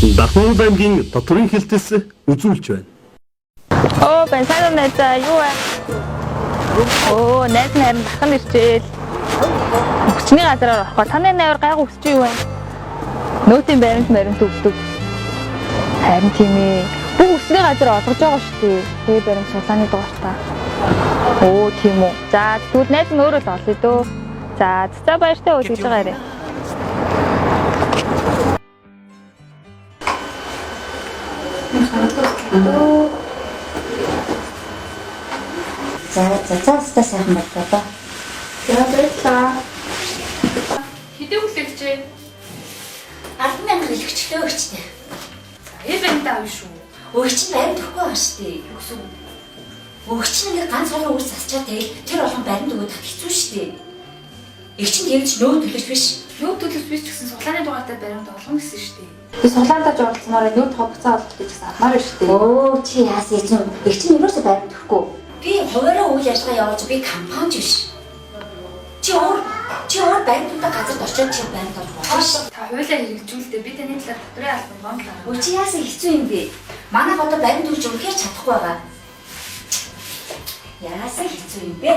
Дахмын аймгийн доторын хэлтэс үзүүлж байна. Оо, сайн найзаа юу вэ? Оо, найз нь харин дахин ирчээл. Өчний газараар орохоо таны найр гайгүй өсч юу вэ? Нөтийн баримт өгдөг. Харин тийм ээ. Бүх өсний газар олгож байгаа шүү дээ. Тэгээ баримт сулааны дугаартаа. Оо, тийм үү. За, тэгвэл найз нь өөрөө л олъё дөө. За, баяртай үйл гэж байгаа ярэ. За сайхан боллоо доо. За баярлалаа. Хэдэн хүлээлжээ? 10,000 хэлэгчлөө өгчтэй. За баримт аав шүү. Өгч нь баримт өгөхгүй байгаа шүү дээ. Өгсөн. Өгч нь ингээ ганц хоёр үс засчаа тэгэл тэр болгон баримт өгөөд хэцүү шүү дээ. Их чинь тэгж нөө төлөж биш. Нөө төлөж биш гэсэн сулааны дугаартай баримт олгоно гэсэн шүү дээ. Би сулаандаа жуулцмаар нүүд хогцоо олох гэж санамаар шүү дээ. Оо чи яасан юм. Их чинь юусоо баримт өгөхгүй. Би хуваараа үйл ажиллагаа явуулж би компани биш. Чи өөр баримттай газарт очиод чи баримт олох болно шүү. Та хуулиар хэрэгжүүлдэ би таны талаар доторын албан гомдлоо. Өө чи яасан хэцүү юм бэ? Манай одоо баримт өгч өгөхөөр чадахгүй байгаа. Яасан хэцүү юм бэ?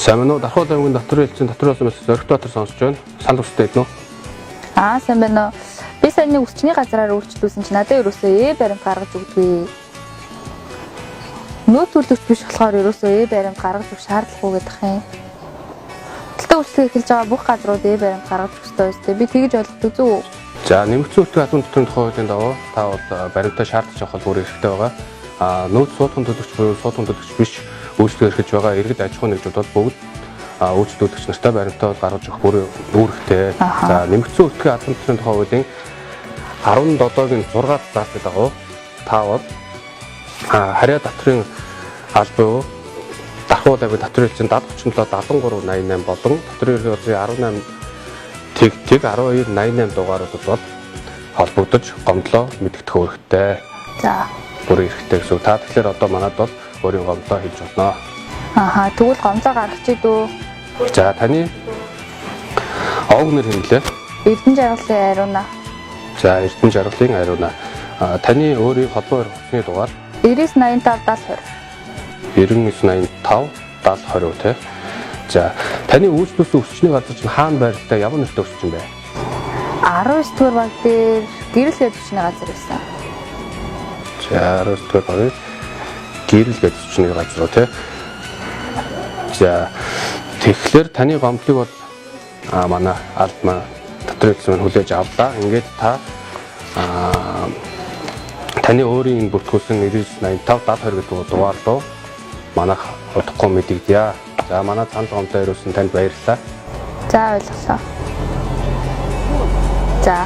Сайн уу? Дархуул аймгийн доторын хэлцэн дотор болсон мэт зөрөгт дотор сонсож байна. Санал хүстэй байна уу? Сайн байна уу. Би сайн нэг өсчний газараар үйлчлүүлсэн чи надад ерөөсөө баримт гаргаж өгдөггүй. Нөө төлөвч биш болохоор ерөөсөө баримт гаргаж өгөх шаардлагагүй гэдэг юм. Гэтэ үйлчлэл эхэлж байгаа бүх газрууд баримт гаргаж өгөх ёстой өстэй. Би тэгж ойлгодог зү. За, нэмэгдсэн үлтгэн албан дотор тухай хуулийн дагуу та бол баримтаа шаардаж авах бүр хэрэгтэй байгаа. Нөөц суудхан төлөгч буюу суудхан төлөгч биш үйлчлэл эрхэлж байгаа иргэд аж ахуйн нэгжүүд бол бүгд үйлчлүүлэгч нартай баримтаа гаргаж өгөх бүр үүрэгтэй. За, нэмэгдсэн үлтгэн албан дотор тухай хуулийн 17-гийн 6 заалтын дагуу та бол харьяа доторын албан Дархуул аймгийн доторын хэлцэн 77 73 88 болон доторын ерхий газрын 18 тэг 12 88 дугаарууд бол холбогдож гомдлоо мэдгдэх үүрэгтэй. За. Бүр эрхтэй гэсэн. Та тэгэхээр одоо манад бол өөрийн гомдлоо хийж болно. Тэгвэл гомдлоо гаргачих дөө. За, таны овг нэр хэмлээ. Эрдэнэ жаргалын ариуна. За, Эрдэнэ жаргалын ариуна. Таны өөрийн холбоо хөрсний дугаар 9985 70 20. 9985 70 20 тий. За, таны үйлчлүүлсэн өсчний газар чинь хаана байралтай ямар нэртэй өсч юм бэ? 19 дугаар баг дээр гэрэл гээд өсчний газар байсан. За, 19 дугаар багын гэрэл гээд өсчний газар уу тий. За, тэгэхээр таны гомдлыг бол манай албан доторын хэлцэн хүлээж авлаа. Ингээд та таны өөрийн бүртгүүлсэн 9985 70 20 гэдэг дугаар руу манайх удахгүй мэдэгдэе. За, манай цаанд гомдоо ирүүлсэн танд баярлалаа. За, ойлголоо. За.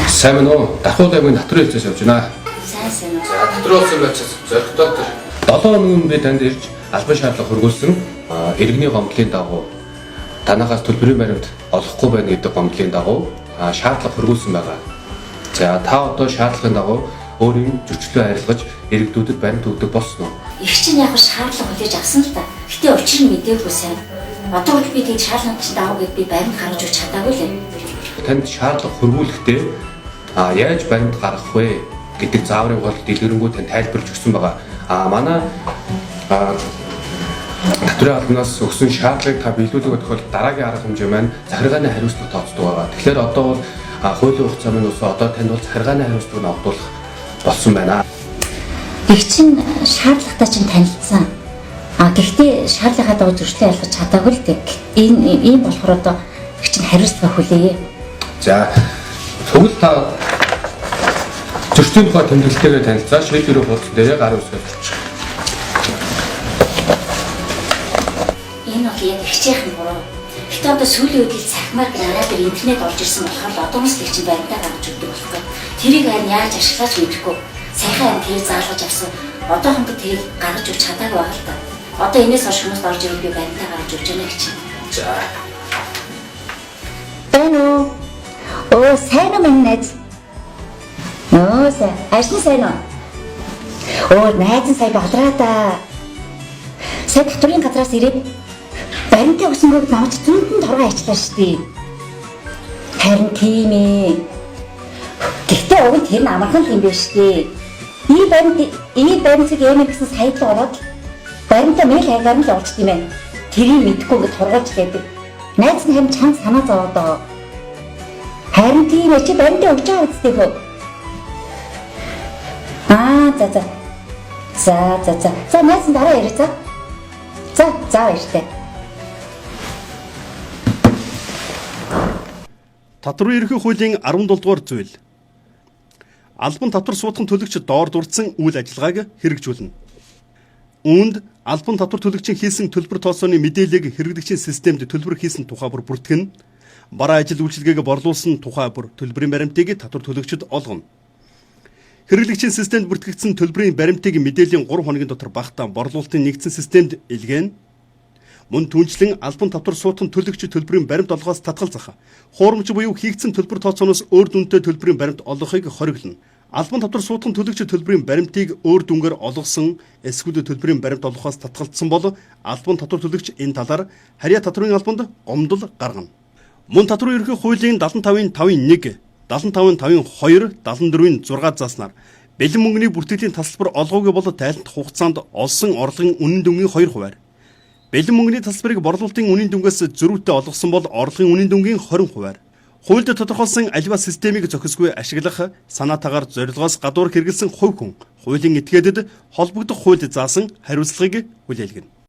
Сайн байна уу? Дархуул аймгийн доторын хэлцээс явж байна. Сайн уу. За, дотор болсон байцаас зөрөх доктор 7 өдрийн би танд ирж албан шаардлага хөргүүлсэн иргэний гомдлын дагуу танахаас төлбөрийн баримт олохгүй байна гэдэг гомдлын дагуу шаардлага хөргүүлсэн байгаа. За, та одоо шаардлагын дагуу өөрийн зөрчлөө арилгаж иргэдүүдэд баримт өгдөг болсон уу? Их чинь яг шаардлага хүлээж авсан л та. Гэтэ учир нь мэдээгүй сайн. Одоо бол би тэг шаардлага чинь даав гэд би баримт гаргаж өгч чадаагүй л юм. Танд шаардлага хөрвүүлэхдээ яаж баримт гаргах вэ гэдэг зааврын бол дэлгэрэнгүй тань тайлбарлаж өгсөн байгаа. Манай доторын албанаас өгсөн шаардлагыг та биелүүлэх тохиолдолд дараагийн арга хэмжээ маань захиргааны хариуцлага тооцдог байгаа. Тэгэхээр одоо бол хуулийн хугацаа маань ус одоо танд бол захиргааны хариуцлагыг ногдуулах болсон байна. Их чинь шаардлагатай чинь танилцсан. Гэхдээ шаардлагаа дагуу зөрчлөө ялгаж чадаагүй л дээ. Ийм болохоор одоо их чинь хариуцлага хүлээе. За, тэгвэл та зөрчлийн тухай тэмдэглэлтэйгээ танилцаа шийдвэрийн хуудас дээр гар үсгээд болчих. Энэ бол яг ихчийнхэн буруу. Гэтэ одоо сүүлийн үед цахимаар гранаа дээр интернет орж ирсэн болохоор одоо хүмүүс их чинь баримтаа гаргаж өгдөг болохгүй. Тэрийг харин яаж ашиглаж мэдэхгүй. Сайхан амт тэр заалгаж авсан. Одоохондоо тэрийг гаргаж өгч чадаагүй байгаа л та. Одоо энэс хойш хүмүүс орж ирвэл би баримтаа гаргаж өгч яана гэж. За. Байна уу? Оо, сайн уу минь найз? Нөө сайн. Ажил сайн уу? Оо найз нь сая болроо да. Сая татврын газраас ирээд баримтаа өгсөнгөө намч түндэн торгоо ажиллаа шүү дээ. Харин тийм ээ. Гэхдээ уг нь тэр нь амархан юм биш дээ. Ийм баримтыг έμэ гэсэн сая л ороод баримтаа мэйл хайгаар нь л олчт юм байна. Тэрийг мэдгүй ингэ торгоож байдаг. Найз нь харин чам санаа зовоод байгаа. Харин тийм ээ чи баримтаа өгч байгаа үстэй хөө. За найз нь дараа ярих за. За баяртай. Татварын ерхий хуулийн 17 дугаар зүйл. Албан татвар суудхан төлөгчид доор дурдсан үйл ажиллагааг хэрэгжүүлнэ. Үүнд албан татвар төлөгчийн хийсэн төлбөр тооцооны мэдээллийг хэрэглэгчийн системд төлбөр хийсэн тухай бүр бүртгэн, бараа ажил үйлчилгээг борлуулсан тухай бүр төлбөрийн баримтыг татвар төлөгчид олгоно. Хэрэглэгчийн системд бүртгэгдсэн төлбөрийн баримтыг мэдээллийн 3 хоногийн дотор багтаан борлуулалтын нэгдсэн системд илгээнэ. Мөн түнчлэн албан татвар суудхан төлөгч төлбөрийн баримт олгохоос татгалзах, хуурамч буюу хийгдсэн төлбөр тооцооноос өөр дүнтэй төлбөрийн баримт олгохыг хориглоно. Албан татвар суудхан төлөгч төлбөрийн баримтыг өөр дүнгээр олгосон эсвэл төлбөрийн баримт олгохоос татгалзсан бол албан татвар төлөгч энэ талаар харьяа татварын албанд гомдол гаргана. Мөн татварын ерхий хуулийн 75.5.1, 75.5.2, 74.6 зааснаар бэлэн мөнгөний бүртгэлийн тасалбар олгоогүй бол тайлант хугацаанд олсон орлогын үнэн дүнгийн 2%. Бэлэн мөнгөний тасалбарыг борлуулалтын үнийн дүнгээс зөрүүтэй олгосон бол орлогын үнийн дүнгийн 20%. Хуульд тодорхойлсон аливаа системийг зохисгүй ашиглах санаатаагаар зорилгоос гадуур хэрэгэлсэн хувь хүн хуулийн этгээдэд холбогдох хуульд заасан хариуцлагыг хүлээлгэнэ.